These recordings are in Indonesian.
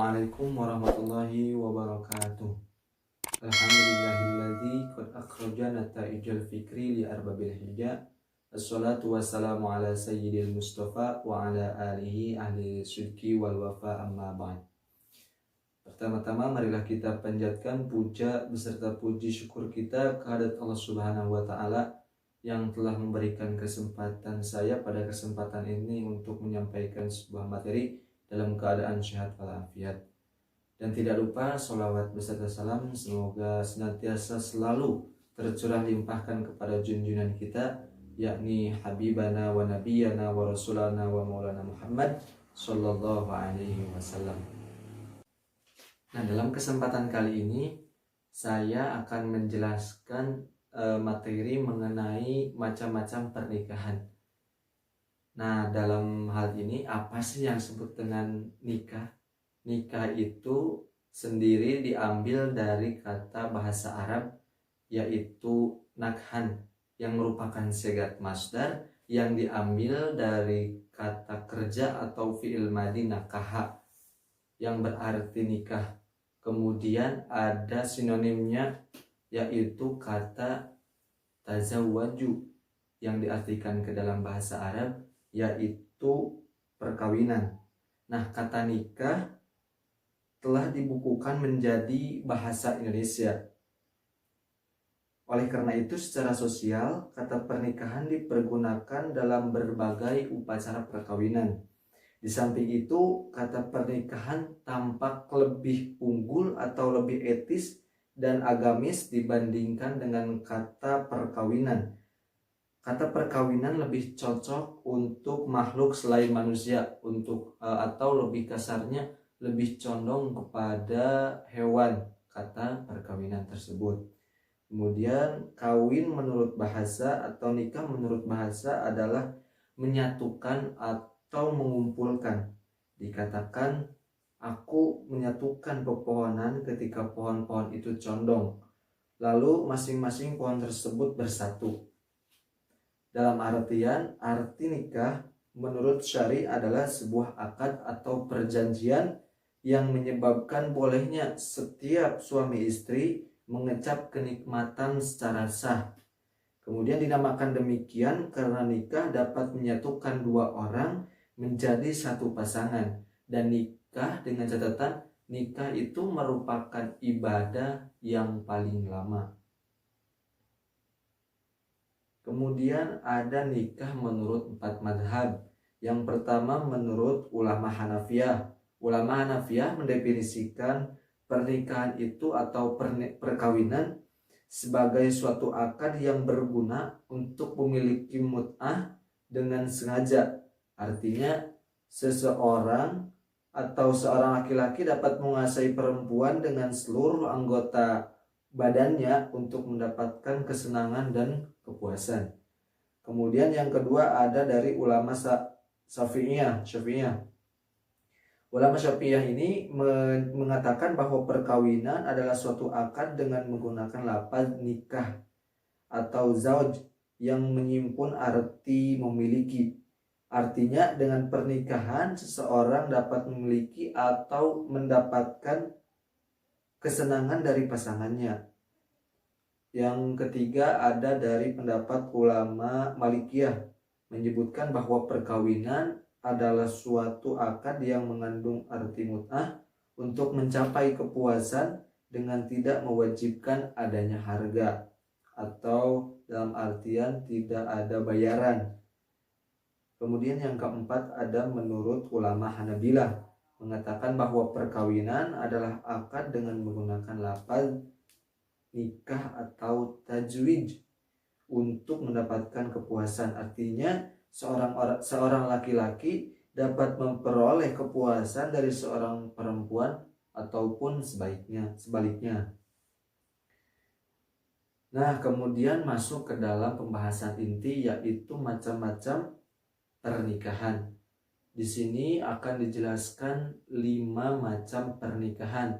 Assalamualaikum warahmatullahi wabarakatuh. Alhamdulillahilladzi qad akhrajana nata'ijal fikri li arbabil hija. Assalatu wassalamu ala sayyidil mustafa wa ala alihi ahli sidqi wal wafa amma ba'd. Pertama-tama marilah kita panjatkan puja beserta puji syukur kita kehadirat Allah Subhanahu wa taala yang telah memberikan kesempatan saya pada kesempatan ini untuk menyampaikan sebuah materi dalam keadaan sehat walafiat. Dan tidak lupa sholawat beserta salam semoga senantiasa selalu tercurah limpahkan kepada junjungan kita, yakni Habibana wa Nabiyana wa Rasulana wa Maulana Muhammad Sallallahu Alaihi Wasallam. Nah, dalam kesempatan kali ini saya akan menjelaskan materi mengenai macam-macam pernikahan. Nah, dalam hal ini apa sih yang disebut dengan nikah? Nikah itu sendiri diambil dari kata bahasa Arab yaitu nakhan yang merupakan sigat masdar yang diambil dari kata kerja atau fi'il madi nakaha yang berarti nikah. Kemudian ada sinonimnya yaitu kata tazawwaju yang diartikan ke dalam bahasa Arab yaitu perkawinan. Nah, kata nikah telah dibukukan menjadi bahasa Indonesia. Oleh karena itu, secara sosial, kata pernikahan dipergunakan dalam berbagai upacara perkawinan. Di samping itu, kata pernikahan tampak lebih unggul atau lebih etis dan agamis dibandingkan dengan kata perkawinan. Kata perkawinan lebih cocok untuk makhluk selain manusia, atau lebih kasarnya lebih condong kepada hewan, kata perkawinan tersebut. Kemudian kawin menurut bahasa atau nikah menurut bahasa adalah menyatukan atau mengumpulkan. Dikatakan aku menyatukan pepohonan ketika pohon-pohon itu condong, lalu masing-masing pohon tersebut bersatu. Dalam artian, arti nikah menurut syari adalah sebuah akad atau perjanjian yang menyebabkan bolehnya setiap suami istri mengecap kenikmatan secara sah. Kemudian dinamakan demikian karena nikah dapat menyatukan dua orang menjadi satu pasangan. Dan nikah dengan catatan nikah itu merupakan ibadah yang paling lama. Kemudian ada nikah menurut 4 madhab. Yang pertama menurut ulama Hanafiyah. Ulama Hanafiyah mendefinisikan pernikahan itu atau perkawinan sebagai suatu akad yang berguna untuk memiliki mut'ah dengan sengaja. Artinya seseorang atau seorang laki-laki dapat menguasai perempuan dengan seluruh anggota badannya untuk mendapatkan kesenangan dan kepuasan. Kemudian yang kedua ada dari ulama Syafi'iyah. Ulama Syafi'iyah ini mengatakan bahwa perkawinan adalah suatu akad dengan menggunakan lafaz nikah atau zauj yang menyimpun arti memiliki. Artinya dengan pernikahan seseorang dapat memiliki atau mendapatkan kesenangan dari pasangannya. Yang ketiga ada dari pendapat ulama Malikiyah, menyebutkan bahwa perkawinan adalah suatu akad yang mengandung arti mut'ah untuk mencapai kepuasan dengan tidak mewajibkan adanya harga atau dalam artian tidak ada bayaran. Kemudian yang keempat ada menurut ulama Hanabilah, mengatakan bahwa perkawinan adalah akad dengan menggunakan lafaz nikah atau tajwid untuk mendapatkan kepuasan. Artinya seorang laki-laki dapat memperoleh kepuasan dari seorang perempuan ataupun sebaliknya. Nah, kemudian masuk ke dalam pembahasan inti yaitu macam-macam pernikahan. Di sini akan dijelaskan 5 macam pernikahan.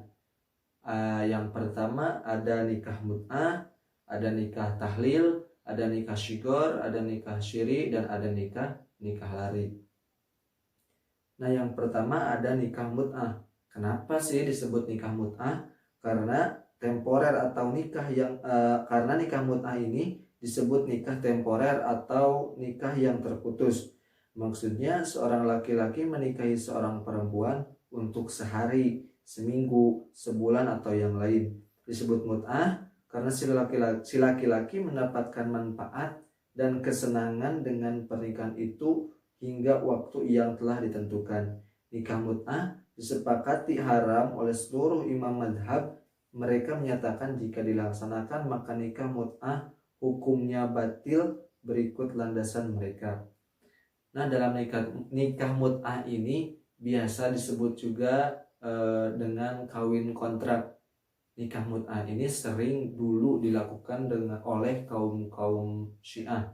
Yang pertama ada nikah mut'ah, ada nikah tahlil, ada nikah syigor, ada nikah syiri, dan ada nikah lari. Nah, yang pertama ada nikah mut'ah. Kenapa sih disebut nikah mut'ah? Karena temporer atau nikah yang karena nikah mut'ah ini disebut nikah temporer atau nikah yang terputus. Maksudnya seorang laki-laki menikahi seorang perempuan untuk sehari, seminggu, sebulan atau yang lain. Disebut mut'ah karena si laki-laki mendapatkan manfaat dan kesenangan dengan pernikahan itu hingga waktu yang telah ditentukan. Nikah mut'ah disepakati haram oleh seluruh imam madhab. Mereka menyatakan jika dilaksanakan maka nikah mut'ah hukumnya batil. Berikut landasan mereka. Nah, dalam nikah mut'ah ini biasa disebut juga dengan kawin kontrak. Nikah mut'ah ini sering dulu dilakukan oleh kaum Syiah.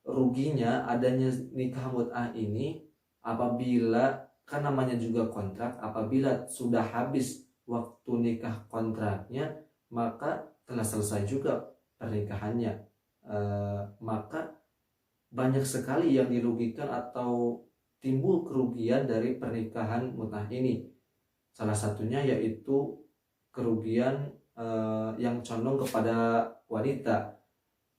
Ruginya adanya nikah mut'ah ini apabila, kan namanya juga kontrak, apabila sudah habis waktu nikah kontraknya maka telah selesai juga pernikahannya. Maka banyak sekali yang dirugikan atau timbul kerugian dari pernikahan mut'ah ini. Salah satunya yaitu kerugian yang condong kepada wanita.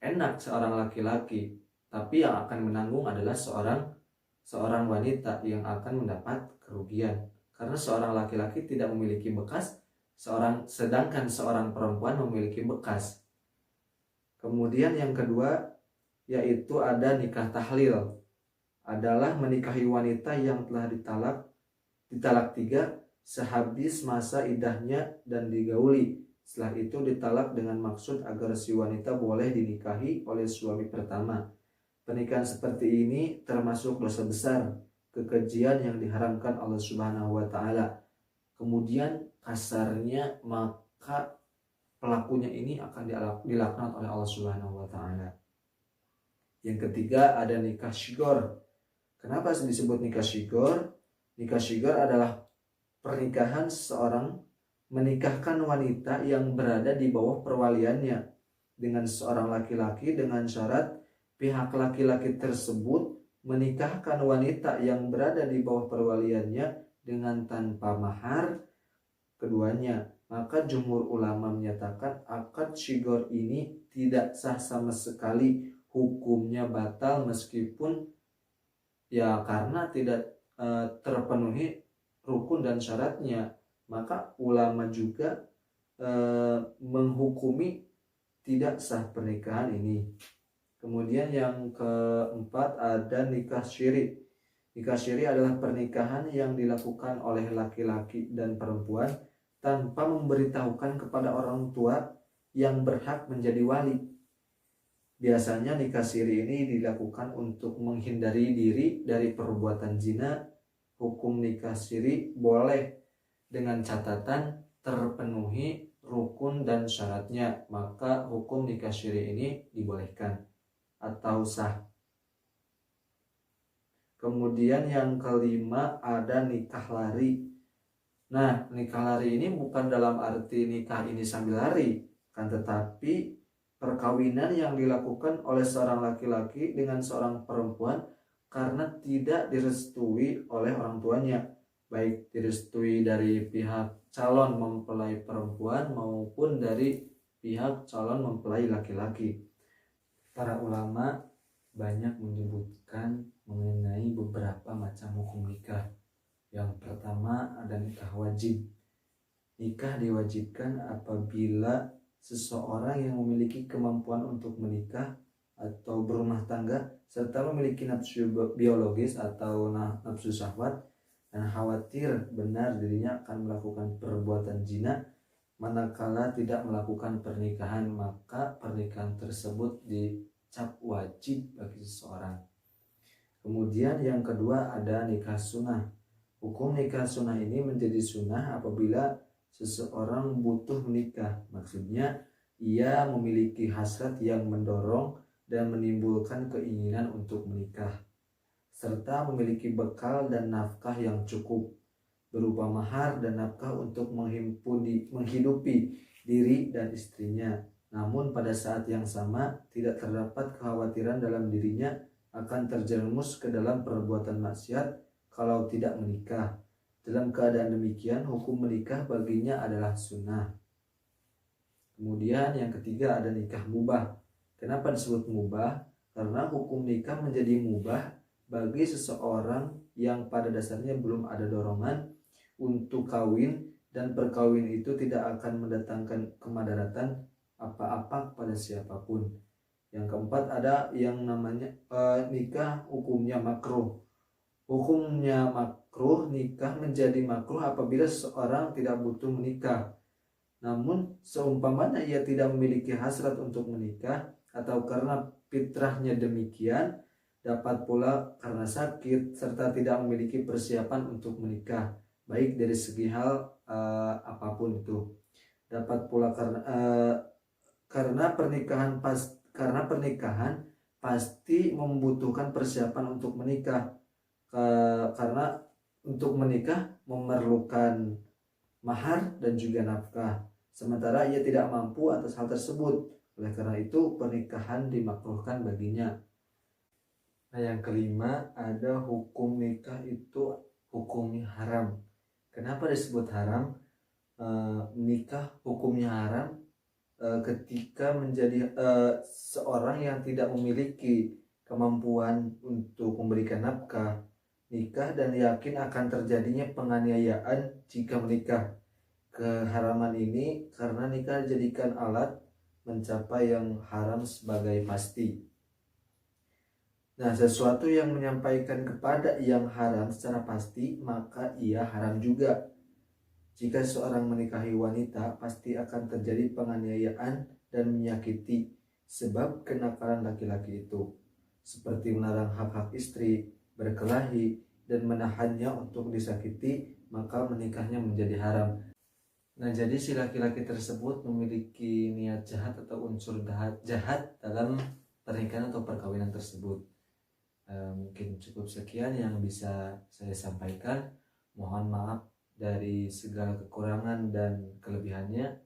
Enak seorang laki-laki, tapi yang akan menanggung adalah seorang wanita yang akan mendapat kerugian. Karena seorang laki-laki tidak memiliki bekas, sedangkan seorang perempuan memiliki bekas. Kemudian yang kedua yaitu ada nikah tahlil, adalah menikahi wanita yang telah ditalak 3 sehabis masa idahnya dan digauli. Setelah itu ditalak dengan maksud agar si wanita boleh dinikahi oleh suami pertama. Pernikahan seperti ini termasuk dosa besar, kekejian yang diharamkan Allah Subhanahu wa taala. Kemudian kasarnya maka pelakunya ini akan dilaknat oleh Allah Subhanahu wa taala. Yang ketiga ada nikah syigor. Kenapa disebut nikah syigor? Nikah syigor adalah pernikahan seorang menikahkan wanita yang berada di bawah perwaliannya dengan seorang laki-laki dengan syarat pihak laki-laki tersebut menikahkan wanita yang berada di bawah perwaliannya dengan tanpa mahar keduanya. Maka jumhur ulama menyatakan akad syigor ini tidak sah sama sekali, hukumnya batal meskipun ya karena tidak terpenuhi rukun dan syaratnya. Maka ulama juga menghukumi tidak sah pernikahan ini. Kemudian yang keempat ada nikah syiri. Nikah syiri adalah pernikahan yang dilakukan oleh laki-laki dan perempuan tanpa memberitahukan kepada orang tua yang berhak menjadi wali. Biasanya nikah syiri ini dilakukan untuk menghindari diri dari perbuatan zina. Hukum nikah syiri boleh dengan catatan terpenuhi rukun dan syaratnya, maka hukum nikah syiri ini dibolehkan atau sah. Kemudian yang kelima ada nikah lari. Nah, nikah lari ini bukan dalam arti nikah ini sambil lari, kan, tetapi perkawinan yang dilakukan oleh seorang laki-laki dengan seorang perempuan karena tidak direstui oleh orang tuanya, baik direstui dari pihak calon mempelai perempuan maupun dari pihak calon mempelai laki-laki. Para ulama banyak menyebutkan mengenai beberapa macam hukum nikah. Yang pertama ada nikah wajib. Nikah diwajibkan apabila seseorang yang memiliki kemampuan untuk menikah atau berumah tangga serta memiliki nafsu biologis atau nafsu syahwat dan khawatir benar dirinya akan melakukan perbuatan zina manakala tidak melakukan pernikahan, maka pernikahan tersebut dicap wajib bagi seseorang. Kemudian yang kedua ada nikah sunnah. Hukum nikah sunnah ini menjadi sunnah apabila seseorang butuh menikah. Maksudnya ia memiliki hasrat yang mendorong dan menimbulkan keinginan untuk menikah, serta memiliki bekal dan nafkah yang cukup berupa mahar dan nafkah untuk menghidupi diri dan istrinya. Namun pada saat yang sama tidak terdapat kekhawatiran dalam dirinya akan terjerumus ke dalam perbuatan maksiat kalau tidak menikah. Dalam keadaan demikian, hukum menikah baginya adalah sunnah. Kemudian yang ketiga ada nikah mubah. Kenapa disebut mubah? Karena hukum nikah menjadi mubah bagi seseorang yang pada dasarnya belum ada dorongan untuk kawin, dan perkawin itu tidak akan mendatangkan kemadaratan apa-apa kepada siapapun. Yang keempat ada yang namanya nikah hukumnya makruh. Hukumnya makruh, nikah menjadi makruh apabila seseorang tidak butuh menikah. Namun seumpamanya ia tidak memiliki hasrat untuk menikah atau karena fitrahnya demikian, dapat pula karena sakit serta tidak memiliki persiapan untuk menikah, baik dari segi hal apapun itu. Dapat pula karena pernikahan pasti membutuhkan persiapan untuk menikah. Karena untuk menikah memerlukan mahar dan juga nafkah, sementara ia tidak mampu atas hal tersebut. Oleh karena itu pernikahan dimakruhkan baginya. Nah, yang kelima ada hukum nikah itu hukumnya haram. Kenapa disebut haram? Nikah hukumnya haram ketika menjadi seorang yang tidak memiliki kemampuan untuk memberikan nafkah, nikah dan yakin akan terjadinya penganiayaan jika menikah. Keharaman ini karena nikah dijadikan alat mencapai yang haram sebagai pasti. Nah, sesuatu yang menyampaikan kepada yang haram secara pasti, maka ia haram juga. Jika seorang menikahi wanita, pasti akan terjadi penganiayaan dan menyakiti sebab kenakalan laki-laki itu, seperti melarang hak-hak istri, berkelahi, dan menahannya untuk disakiti, maka menikahnya menjadi haram. Nah, jadi si laki-laki tersebut memiliki niat jahat atau unsur jahat dalam pernikahan atau perkawinan tersebut. Mungkin cukup sekian yang bisa saya sampaikan. Mohon maaf dari segala kekurangan dan kelebihannya.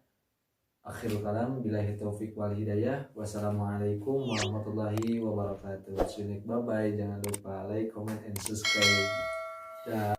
Akhirul kalam, billahi taufik wal hidayah. Wassalamualaikum warahmatullahi wabarakatuh. Bye bye. Jangan lupa like, comment, and subscribe.